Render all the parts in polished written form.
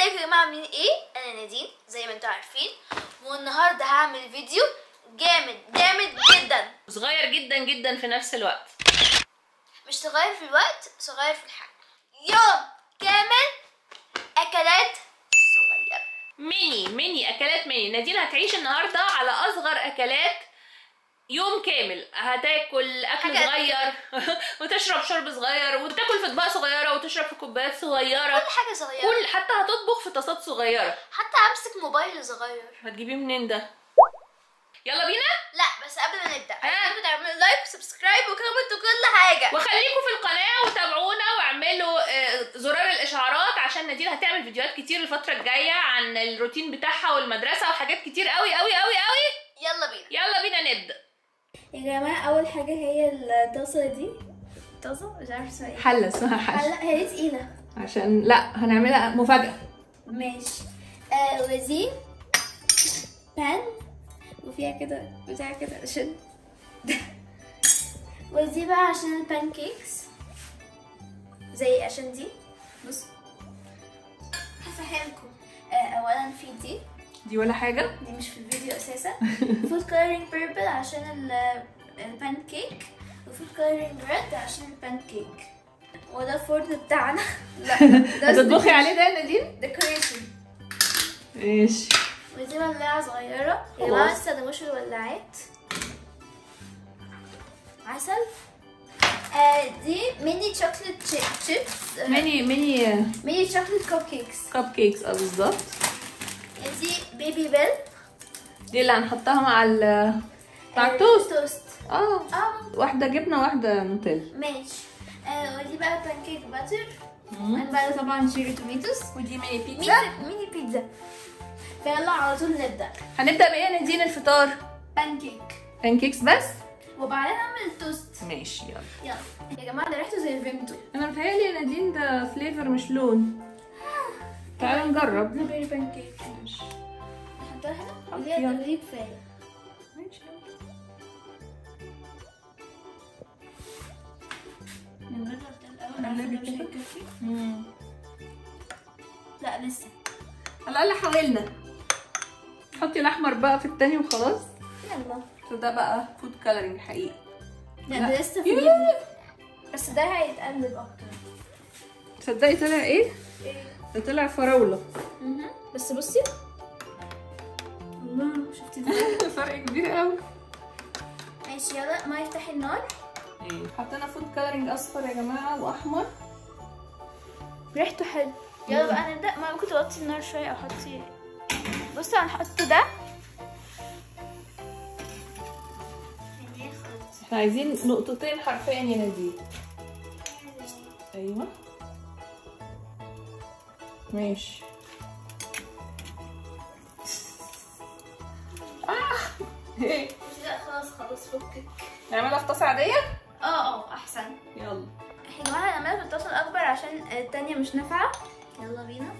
ازيكم يا جماعه عاملين ايه؟ انا نادين زي ما انتم عارفين، والنهارده هعمل فيديو جامد جدا، صغير جدا جدا في نفس الوقت. مش صغير في الوقت، صغير في الحجم. يوم كامل اكلات صغيره، ميني اكلات ميني. نادين هتعيش النهارده على اصغر اكلات يوم كامل. هتاكل اكل صغير وتشرب شرب صغير، وتاكل في اطباق صغيره، وتشرب في كوبايات صغيره، كل حاجه صغيره، حتى هتطبخ في طاسات صغيره، حتى امسك موبايل صغير. هتجيبيه منين ده؟ يلا بينا. لا بس قبل ما نبدا عايزينكم تعملوا لايك وسبسكرايب وكومنت وكل حاجه، وخليكم في القناه وتابعونا واعملوا زرار الاشعارات، عشان نادين هتعمل فيديوهات كتير الفتره الجايه عن الروتين بتاعها والمدرسه وحاجات كتير قوي. يلا بينا نبدا يا جماعه. اول حاجه هي الطاسه دي، طاسه مش عارفه اسمها ايه، حله اسمها حله. هي دي تقيله عشان لا هنعملها مفاجاه. ماشي. ودي بان وفيها كده بتاع كده عشان ودي بقى عشان البان كيكس، زي عشان دي. بص هفهمكم. اولا في دي ولا حاجه، دي مش في الفيديو اساسا. فود كولرينج بيربل عشان البان كيك، وفود كولرينج ريد عشان البان كيك. وده الفرن بتاعنا. لا هتطبخي عليه ده يا نادين؟ ديكوريشن. ماشي. ودي ولاعة صغيرة يا جماعة، ما تستخدموش الولاعات. عسل. دي ميني شوكليت شيبس، ميني شوكليت كوب كيكس. بالظبط. دي بيبي بيل، دي اللي هنحطها مع التوست. واحدة جبنة واحدة نوتيلا. ماشي. ودي بقى بانكيك باتر. انا بقى طبعا شيري توميتوس. ودي ميني بيتزا. فيلا على طول هنبدأ بإيه يا نادين الفطار؟ بانكيكس بس؟ وبعدين نعمل التوست. ماشي يلا يا جماعة ده ريحته زي الفيمتو. انا متهيألي يا نادين ده فليفر مش لون. تعالى نجرب. بلو بيري بانكيك. ماشي. نحطها هنا اللي هي كفاية. ماشي. نجرب ده الأول. مش هيكفي. لا لسه. على الأقل حاولنا. حطي الأحمر بقى في التاني وخلاص. يلا. ده بقى فود كولرينج حقيقي. لا ده لسه في بس ده هيتقلب اكتر. تصدقي طلع ايه؟ ده طلع فراولة. بس بصي الله، شفتي ده؟ فرق كبير قوي. ماشي يلا ما يفتحي النار. حطينا فود كولرينج اصفر يا جماعة واحمر، ريحته حلو. يلا بقى نبدأ. ما ممكن توطي النار شوية او حطي. بصي هنحط ده. احنا عايزين نقطتين حرفيا يا نادين. ايوه ماشي. لا خلاص فكك. نعملها في طاسة عادية؟ احسن. يلا يا جماعة هنعملها في الطاسة الأكبر عشان التانية مش نافعة. يلا بينا.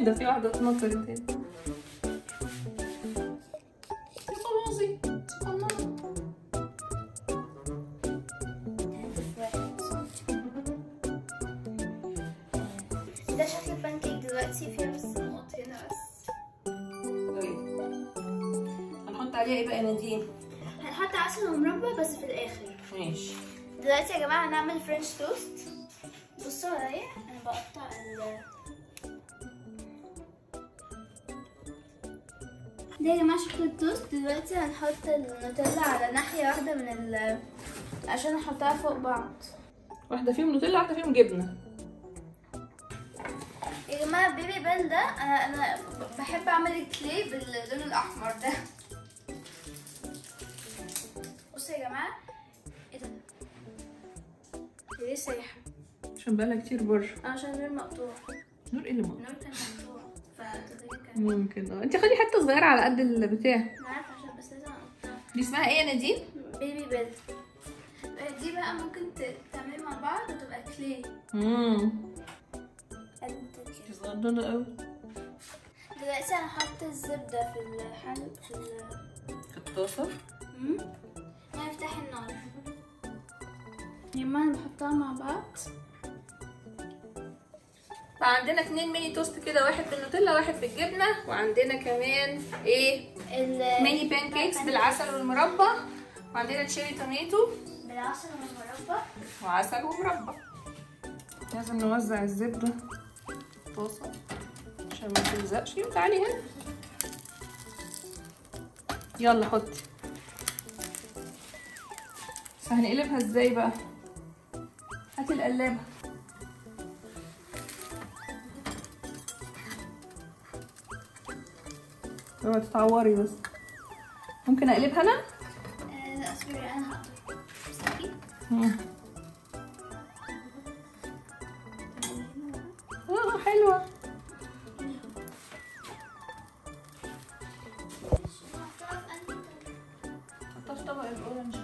ده في واحدة اتنطرت هنا. خلاصي ده شكل البانكيك دلوقتي، فيها بس نقط هنا بس. هنحط عليها ايه بقى يا نادين؟ هنحط عسل ومربى بس في الآخر. ماشي. دلوقتي يا جماعة هنعمل فرنش توست. بصوا عليا أنا بقطع ده يا جماعة شكل التوست. دلوقتي هنحط النوتيلا على ناحية واحدة من عشان نحطها فوق بعض. واحدة فيهم نوتيلا واحدة فيهم جبنة. يا جماعة بيبي بيل ده أنا بحب أعمل الكلي باللون الأحمر ده. بصوا يا جماعة ايه ده؟ ليه سايحة؟ عشان بقالها كتير بره. عشان النور مقطوع. نور ايه اللي مقطوع؟ النور كان مقطوع ممكن. انت خدي حته صغيره على قد البتاع. انا عارفه عشان بس لازم اقطعها. دي اسمها ايه يا نادين؟ بيبي بيل. دي بقى ممكن تعملي مع بعض وتبقى ليه؟ قد كده. صغننه قوي. دلوقتي انا هحط الزبدة في الحل في الطاسه. نفتح النار. يما نحطها مع بعض. فعندنا 2 ميني توست كده، واحد بالنوتيلا واحد بالجبنه، وعندنا كمان ايه ميني بان كيكس بالعسل والمربى، وعندنا تشيري توميتو بالعسل والمربى وعسل ومربى. لازم نوزع الزبده في الطاسه عشان ما تلزقش. تعالي هنا، يلا حطي. بس هنقلبها ازاي بقى؟ هاتي القلابه. اوعي تتعوري بس. ممكن اقلبها انا؟ لا اصبري انا هقطع. حلوه. حطها في طبق الاورنج.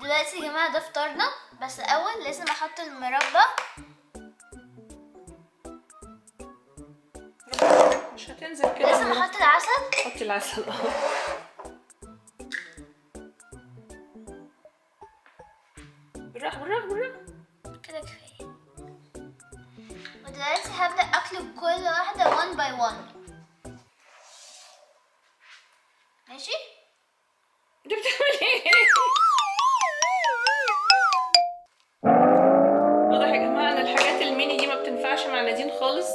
دلوقتي يا جماعه ده فطارنا، بس اول لازم احط المربى. مش هتنزل كده. لازم احط العسل. حطي العسل. بالراحه بالراحه بالراحه كده كفايه. ودلوقتي هبدأ اقلب كل واحدة 1 باي 1. ماشي؟ انت بتعملي ايه؟ واضح يا جماعه ان الحاجات الميني دي ما بتنفعش مع نادين خالص.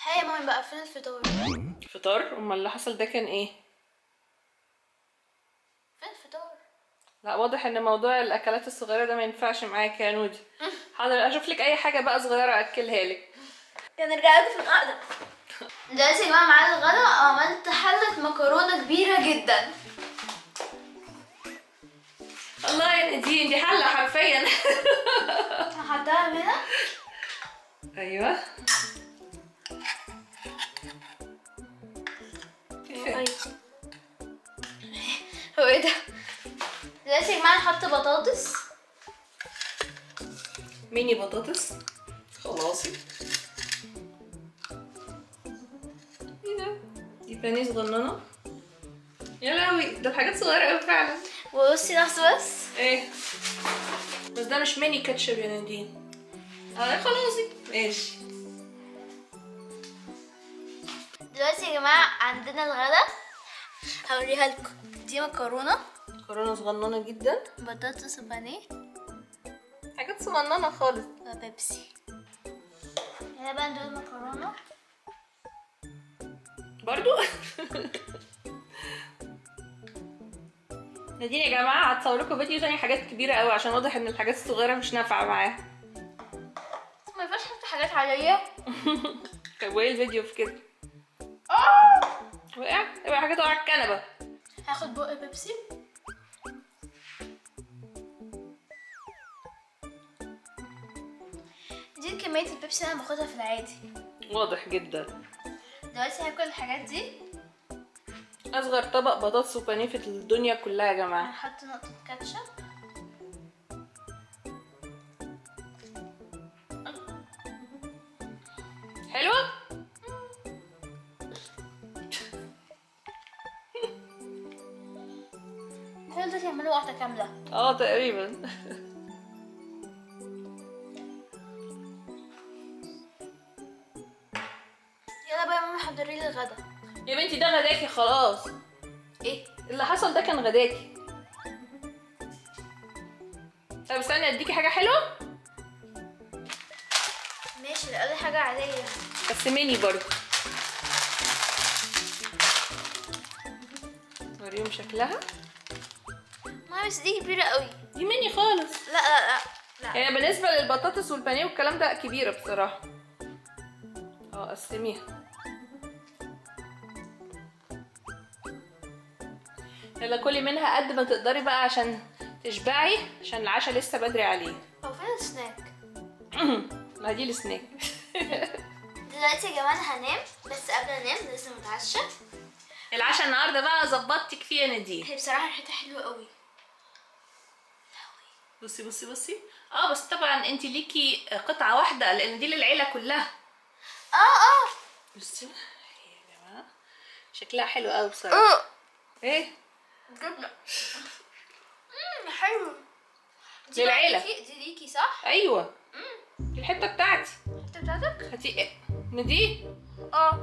هاي يا مامي بقى فين الفطار؟ فطار؟ امال اللي حصل ده كان ايه؟ فين الفطار؟ لا واضح ان موضوع الاكلات الصغيره ده ما ينفعش معاكي يا نودي. حاضر اشوف لك اي حاجه بقى صغيره اكلها لك. نرجع لكم في القعده. دلوقتي يا جماعه معايا الغدا، عملت حله مكرونه كبيره جدا. الله يا نادين دي حله حرفيا. هحطها هنا. ايوه. هو ايه ده؟ دلوقتي يا جماعه نحط بطاطس. ميني بطاطس. خلاصي. ايه ده؟ دي بانيه صغننه. يا لهوي ده الحاجات صغيره قوي فعلا. وبصي لحظه بس. ايه؟ بس ده مش ميني كاتشب يا نادين. خلاصي ماشي. دلوقتي يا جماعه عندنا الغدا، هوريها لكم. دي مكرونه صغننه جدا، بطاطس وبانيه، حاجات صغننه خالص، وبيبسي. هنا بقى ندوق المكرونه برضو. نادين يا جماعه هتصور لكم فيديو تاني حاجات كبيره قوي، عشان واضح ان الحاجات الصغيره مش نافعه معاها. ما ينفعش احط حاجات عاديه. طب وايه الفيديو في كده؟ وقع؟ يبقى حاجه تقع على الكنبه. هاخد بق بيبسي. دي كميه البيبسي اللي انا باخدها في العادي. واضح جدا. دلوقتي هاكل الحاجات دي. اصغر طبق بطاطس وبانيه في الدنيا كلها يا جماعه. هنحط نقطه كاتشب. حلوه. دلوقتي يعملوا واحده كامله. تقريبا. يلا بقى يا ماما حضري لي الغدا. يا بنتي ده غداكي خلاص. ايه اللي حصل ده كان غداكي. طب استني اديكي حاجه حلوه. ماشي، لا حاجه عاديه بس ميني برضه. وريهم شكلها. ما بس دي كبيره قوي. دي ميني خالص. لا لا لا لا. يعني بالنسبه للبطاطس والبانيه والكلام ده كبيره بصراحه. قسميها. يلا كلي منها قد ما تقدري بقى عشان تشبعي عشان العشاء لسه بدري عليه. هو فين السناك؟ ما دي السناك. دلوقتي يا جماعه هنام، بس قبل انام لازم اتعشى. العشاء النهارده بقى ظبطتك فيه يا نادين. هي بصراحه ريحتها حلوه قوي. بصي بصي بصي. بس طبعا انت ليكي قطعه واحده لان دي للعيله كلها. بصي يا جماعه شكلها حلو قوي بصراحه. ايه جبنه. حلو. دي العيله. دي ليكي صح؟ ايوه. دي الحته بتاعتي. الحته بتاعتك؟ هاتي ايه؟ دي؟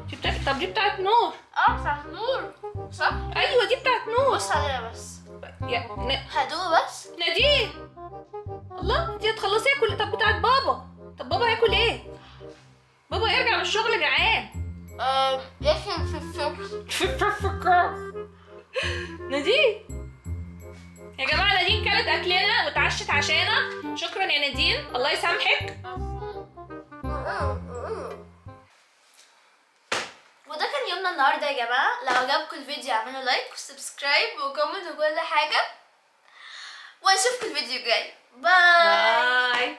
دي بتاعتك. طب دي بتاعت نور. بتاعت نور صح؟ ايوه دي بتاعت نور. بص عليها بس. يا هدوق بس. نادين. الله انت هتخلصيها كل. طب بتاعت بابا. طب بابا هياكل ايه؟ بابا يرجع من الشغل جعان. ياكل في الفرن. نادين يا جماعه، نادين كانت اكلنا واتعشت عشانا. شكرا يا نادين، الله يسامحك. وده كان يومنا النهارده يا جماعه. لو عجبكم الفيديو اعملوا لايك وسبسكرايب وكومنت وكل حاجه، ونشوفكم الفيديو الجاي. باي.